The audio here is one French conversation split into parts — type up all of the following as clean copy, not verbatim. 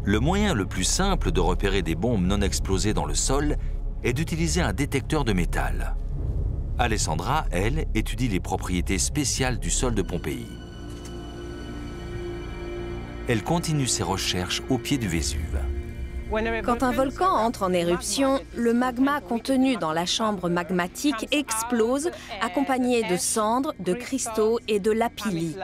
Le moyen le plus simple de repérer des bombes non explosées dans le sol est d'utiliser un détecteur de métal. Alessandra, elle, étudie les propriétés spéciales du sol de Pompéi. Elle continue ses recherches au pied du Vésuve. Quand un volcan entre en éruption, le magma contenu dans la chambre magmatique explose, accompagné de cendres, de cristaux et de lapilli.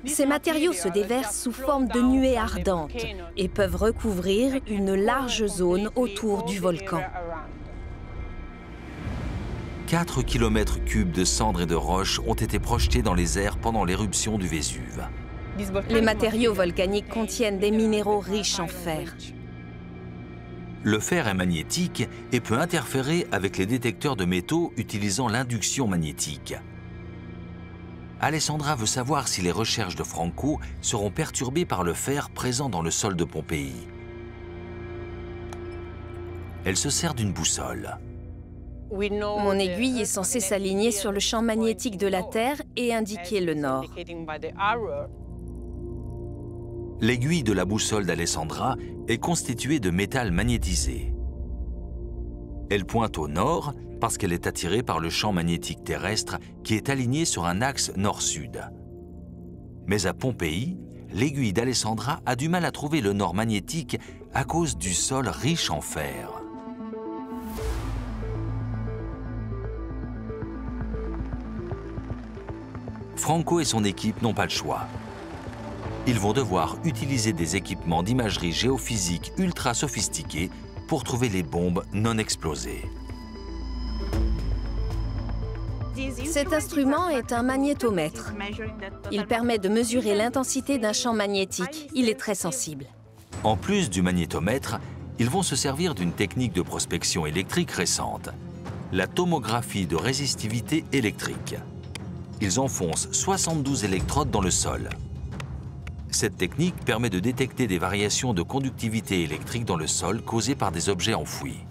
Ces matériaux se déversent sous forme de nuées ardentes et peuvent recouvrir une large zone autour du volcan. 4 km3 de cendres et de roches ont été projetés dans les airs pendant l'éruption du Vésuve. Les matériaux volcaniques contiennent des minéraux riches en fer. Le fer est magnétique et peut interférer avec les détecteurs de métaux utilisant l'induction magnétique. Alessandra veut savoir si les recherches de Franco seront perturbées par le fer présent dans le sol de Pompéi. Elle se sert d'une boussole. Mon aiguille est censée s'aligner sur le champ magnétique de la Terre et indiquer le nord. L'aiguille de la boussole d'Alessandra est constituée de métal magnétisé. Elle pointe au nord parce qu'elle est attirée par le champ magnétique terrestre qui est aligné sur un axe nord-sud. Mais à Pompéi, l'aiguille d'Alessandra a du mal à trouver le nord magnétique à cause du sol riche en fer. Franco et son équipe n'ont pas le choix. Ils vont devoir utiliser des équipements d'imagerie géophysique ultra sophistiqués pour trouver les bombes non explosées. Cet instrument est un magnétomètre. Il permet de mesurer l'intensité d'un champ magnétique. Il est très sensible. En plus du magnétomètre, ils vont se servir d'une technique de prospection électrique récente, la tomographie de résistivité électrique. Ils enfoncent 72 électrodes dans le sol. Cette technique permet de détecter des variations de conductivité électrique dans le sol causées par des objets enfouis.